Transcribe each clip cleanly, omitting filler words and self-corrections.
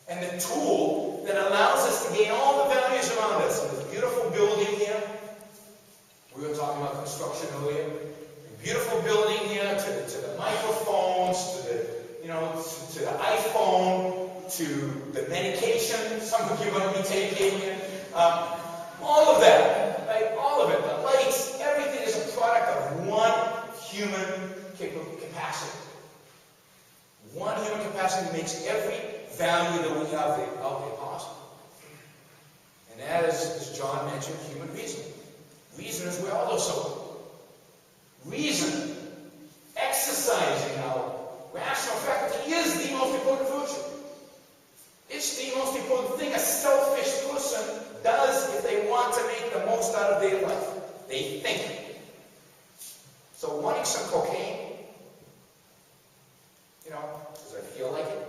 and the tool that allows us to gain all the values around us. So this beautiful building here, we were talking about construction earlier, a beautiful building here, to the microphones, to the iPhone, to the medication some of you are going to be taking, all of that, right? All of it, the lights, everything is a product of one human capacity. One human capacity makes every value that we have out there possible. And that is, as John mentioned, human reason. Reason is where all those so. Reason, exercising our rational faculty, is the most important virtue. It's the most important thing a selfish person does if they want to make the most out of their life. They think. So wanting some cocaine, because I feel like it.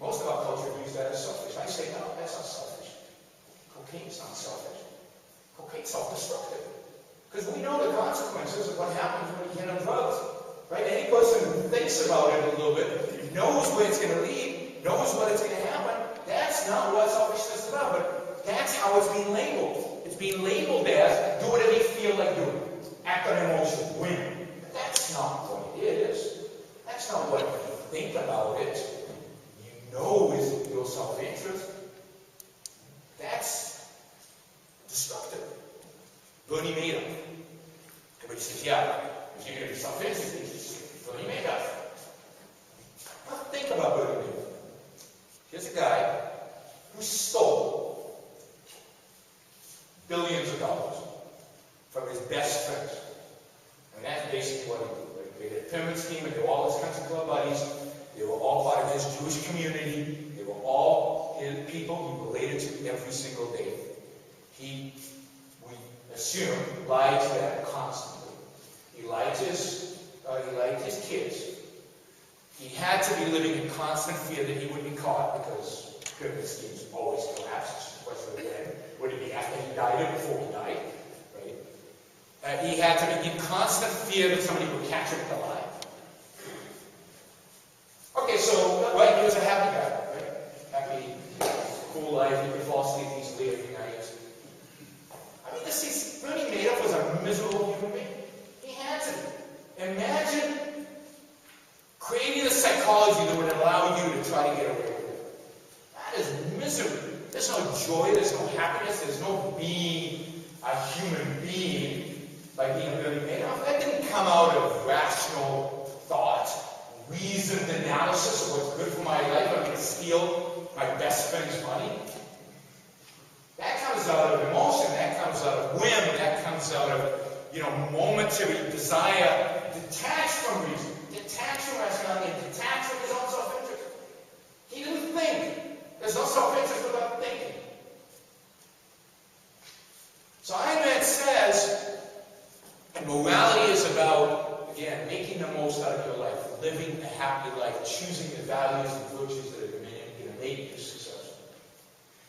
Most of our culture views that as selfish. I say, no, that's not selfish. Cocaine's not selfish. Cocaine's self-destructive. Because we know the consequences of what happens when you get on drugs. Right? Any person who thinks about it a little bit, knows where it's going to lead, knows what it's going to happen. That's not what selfishness is about, but that's how it's being labeled. It's being labeled as do whatever you feel like doing. Act on emotion, win. But that's not what it is. That's not what you think about it. You know is your self-interest. That's destructive. Bernie Madoff. Everybody says, yeah, if you're going to be self-interested, it's Bernie Madoff. Now think about Bernie Madoff. Here's a guy who stole billions of dollars from his best friends. And that's basically what he did. They had a pyramid scheme, and they were all his country club buddies. They were all part of his Jewish community. They were all his people he related to every single day. We assume, lied to them constantly. He lied to his kids. He had to be living in constant fear that he would be caught because pyramid schemes always collapse. Would it be after he died or before he died? Right? He had to be in constant fear that somebody would catch him alive. Okay, so right, he was a happy guy, right? Happy, cool life. He could fall asleep easily every night. I mean, Bernie Madoff was a miserable human being. He had to. Imagine creating a psychology that would allow you to try to get away with it. That is misery. There's no joy, there's no happiness, there's no being a human being by being Bernie Madoff. That didn't come out of rational thought, reasoned analysis of what's good for my life. I'm going to steal my best friend's money. That comes out of emotion, that comes out of whim, that comes out of, momentary desire, detached from reason, detached from rationality, and detached from his own self-interest. He didn't think. There's no self-interest without thinking. So Ayman says, morality is about, again, making the most out of your life, living a happy life, choosing the values and virtues that are going to make you successful.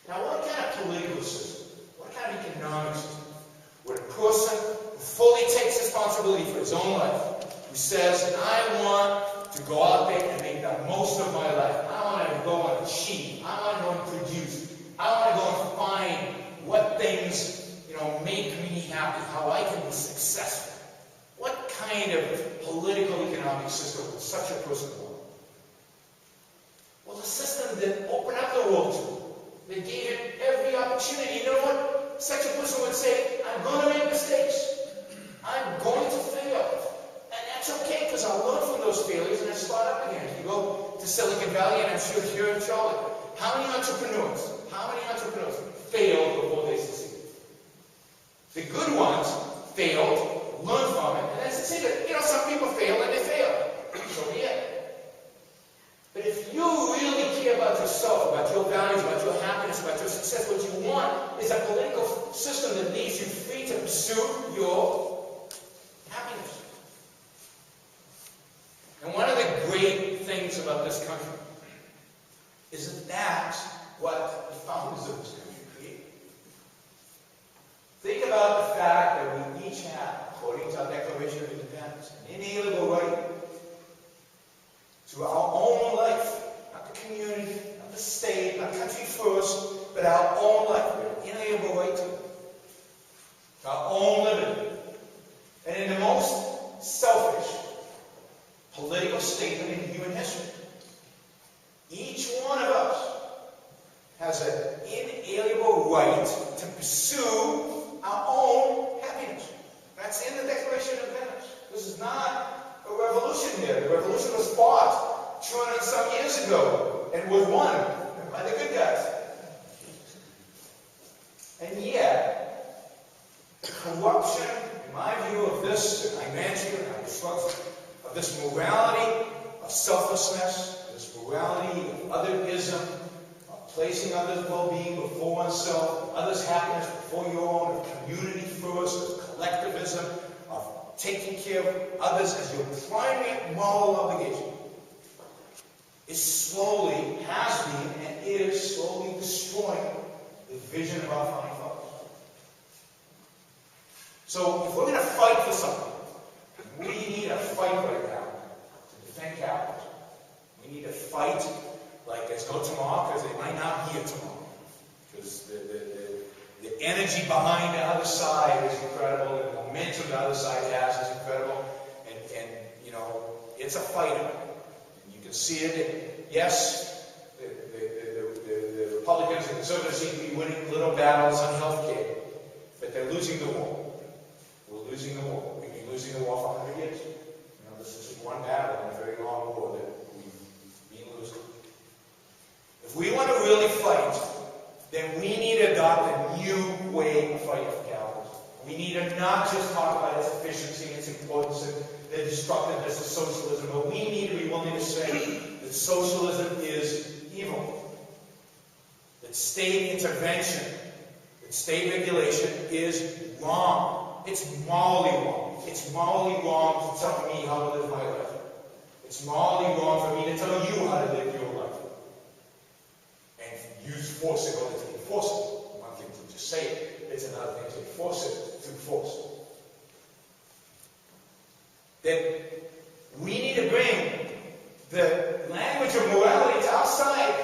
Now, what kind of political system, what kind of economic system would a person who fully takes responsibility for his own life, who says, I want to go out there and make the most of my life. I want to go and achieve. I want to go and produce. I want to go and find what things, make me happy, how I can be successful. What kind of political economic system would such a person want? Well, the system that opened up the world to him, that gave him every opportunity. You know what? Such a person would say, I'm going to make mistakes. I'm going to fail. And that's okay, because I'll learn from those failures and I start up again. If you go to Silicon Valley, and I'm sure here in Charlotte, how many entrepreneurs failed before they succeeded? The good ones failed, learned from it, and then succeeded. Some people fail and they fail. So be it. But if you really care about yourself, about your values, about your happiness, about your success, what you want is a political system that leaves you free to pursue your happiness. And one of the great things about this country is that that's what the founders of this country created. Think about the fact that we each have, according to our Declaration of Independence, an inalienable right to our own life, not the community, not the but our own life. We have an inalienable right to it. Our own liberty. And in the most selfish political statement in human history, each one of us has an inalienable right to pursue our own happiness. That's in the Declaration of Independence. This is not a revolution here. The revolution was fought 200 and some years ago and was won by the good guys. And yet, the corruption, in my view, of this, that I mentioned, of this morality of selflessness, this morality of otherism, of placing others' well-being before oneself, others' happiness before your own, of community first, of collectivism, of taking care of others as your primary moral obligation, is slowly, has been, and is slowly destroying the vision of our founding fathers. So, if we're going to fight for something, we need a fight right now to defend capitalism. We need to fight like there's no tomorrow, because it might not be a tomorrow. Because the energy behind the other side is incredible, the momentum the other side has is incredible, and you know, it's a fight. You can see it. Yes, the Republicans and Conservatives seem to be winning little battles on health care, but they're losing the war. We're losing the war. We've been losing the war for 100 years. You know, this is just one battle in a very long war that we've been losing. If we want to really fight, then we need to adopt a new way of fighting for capitalism. We need to not just talk about its efficiency, its importance, and the destructiveness of socialism, but we need to be willing to say that socialism is evil. That state intervention, that state regulation is wrong. It's morally wrong. It's morally wrong to tell me how to live my life. It's morally wrong for me to tell you how to live your life. And use force in order to enforce it. One thing to just say it, it's another thing to enforce it through force. That we need to bring the language of morality to our side,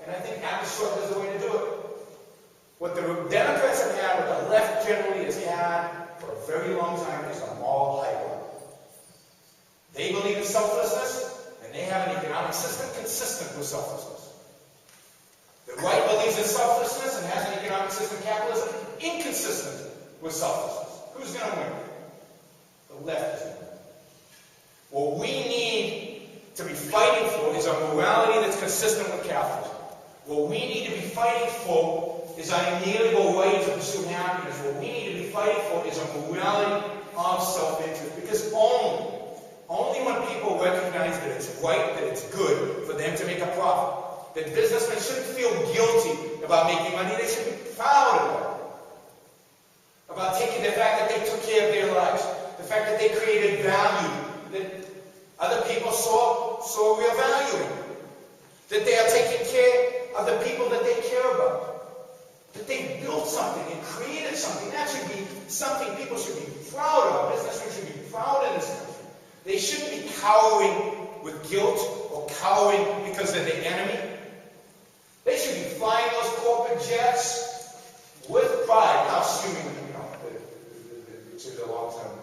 and I think Atlas Shrugged is the way to do it. What the Democrats have had, what the left generally has had for a very long time, is a moral high ground. They believe in selflessness, and they have an economic system consistent with selflessness. The right believes in selflessness and has an economic system, capitalism, inconsistent with selflessness. Who's going to win? The left is going to win. What we need to be fighting for is a morality that's consistent with capitalism. What we need to be fighting for is our inalienable right to pursue happiness. What we need to be fighting for is a morality of self-interest. Because only when people recognize that it's right, that it's good for them to make a profit, that businessmen shouldn't feel guilty about making money, they should be proud about taking the fact that they took care of their lives, the fact that they created value, that other people saw real value in, that they are taking care of the people that they care about, that they built something and created something. That should be something people should be proud of. Businessmen should be proud in this country. They shouldn't be cowering with guilt or cowering because they're the enemy. They should be flying those corporate jets with pride, not assuming, it's in the long term,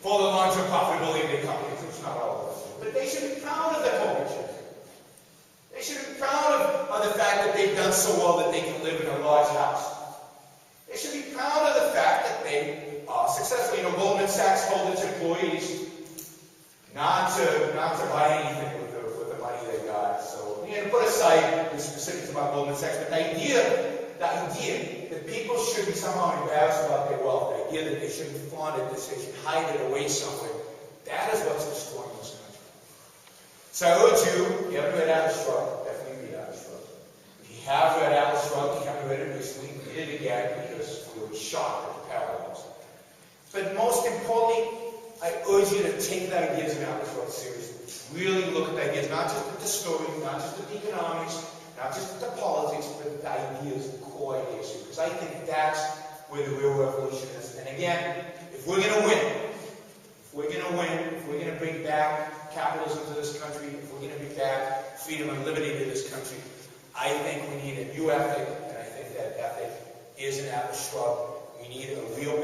for the long-term profitability of the company. It's not all of us. But they should be proud of their corporate jets. They should be proud of the fact that they've done so well that they can live in a large house. They should be proud of the fact that they are successful. Goldman Sachs told its employees not to buy anything with the money they got. So, put aside the specifics about Goldman Sachs, but the idea that people should be somehow embarrassed about their wealth, the idea that they shouldn't flaunt it, that they should hide it away somewhere, that is what's destroying this country. So I urge you haven't read Atlas Shrugged, definitely read Atlas Shrugged. If you have read Atlas Shrugged, you haven't read it recently, read it again, because you will be shocked at the parallels. But most importantly, I urge you to take the ideas in Atlas Shrugged seriously. Really look at the ideas, not just at the story, not just at the economics, not just at the politics, but the ideas, the core ideas. Because I think that's where the real revolution is. And again, if we're going to win, if we're going to bring back capitalism to this country, if we're going to bring back freedom and liberty to this country, I think we need a new ethic, and I think that ethic is an Atlas Shrugged. We need a real